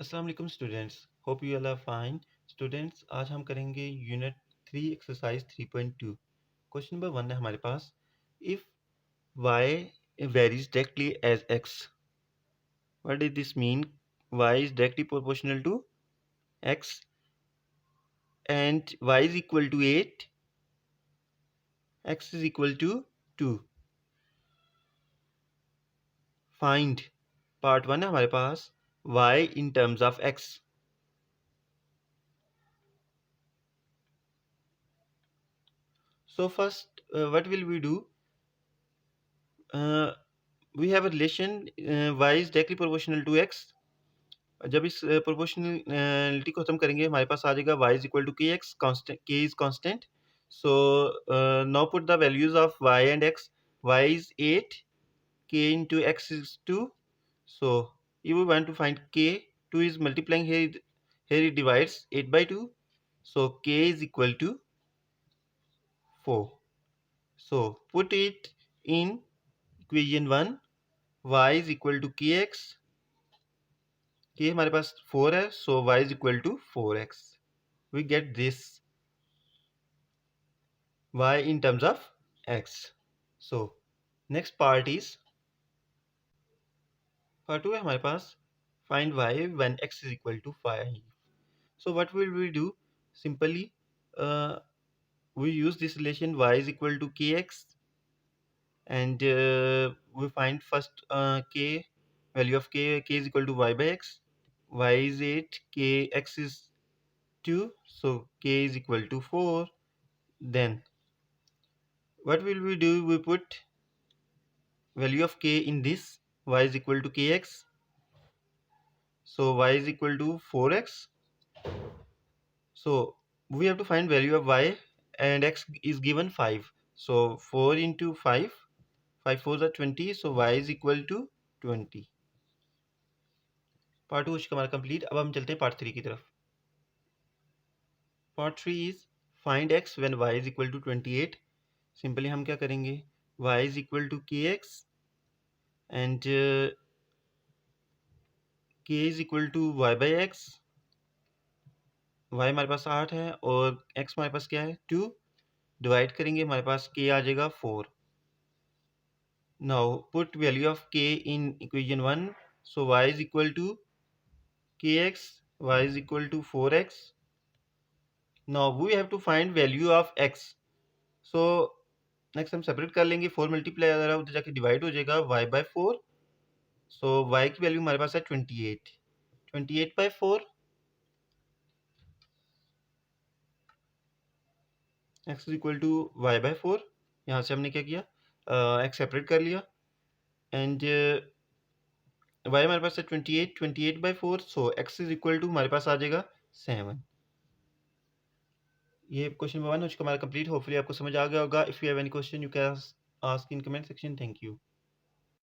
अस्सलाम वालेकुम students, hope you all are fine. Students, आज हम करेंगे यूनिट 3 एक्सरसाइज 3.2। क्वेश्चन नंबर 1 है हमारे पास। If y varies directly as x, what does this mean? Y is directly proportional to x and y is equal to 8, x is equal to 2। Find part 1 है हमारे पास, y in terms of x। So first, what will we do? We have a relation y is directly proportional to x। जब इस proportionality को खत्म करेंगे हमारे पास आ जाएगा y इज इक्वल टू के x, k is constant. So now put the values of y and x। y is 8, k into x is 2। so if we want to find k, 2 is multiplying here it divides 8 by 2, so k is equal to 4। so put it in equation 1, y is equal to kx, k हमारे पास 4 है, so y is equal to 4x। we get this y in terms of x। so next part is part 2 है हमारे पास, find y when x is equal to 5। so what will we do? Simply we use this relation y is equal to kx and we find first k, value of k is equal to y by x। y is 8, k x is 2, so k is equal to 4। then what will we do? We put value of k in this, y is equal to kx, so y is equal to 4x। so we have to find value of y and x is given 5, so 4 into 5, 5 4s are 20, so y is equal to 20। Part 2 उसका हमारा complete. अब हम चलते हैं part 3 की तरफ। Part 3 is find x when y is equal to 28। Simply हम क्या करेंगे, y is equal to kx and k is equal to y by x। y हमारे पास 8 है और x हमारे पास क्या है 2, डिवाइड करेंगे हमारे पास k आ जाएगा 4। Now put value of k in equation 1, so y is equal to kx, y is equal to 4x। Now we have to find value of x। So next हम separate कर लेंगे, 4 multiply अगर उधर जाके divide हो जाएगा y by 4। So y की value हमारे पास है 28, 28 by 4, x is equal to y by 4। यहाँ से हमने क्या किया, x सेपरेट कर लिया एंड y हमारे पास है 28, 28 by 4, so x is equal to हमारे पास आ जाएगा 7। ये क्वेश्चन नंबर 1 हो चुका हमारा कंप्लीट। होपफुली आपको समझ आ गया होगा। If you have any question you can ask in comment section. Thank you.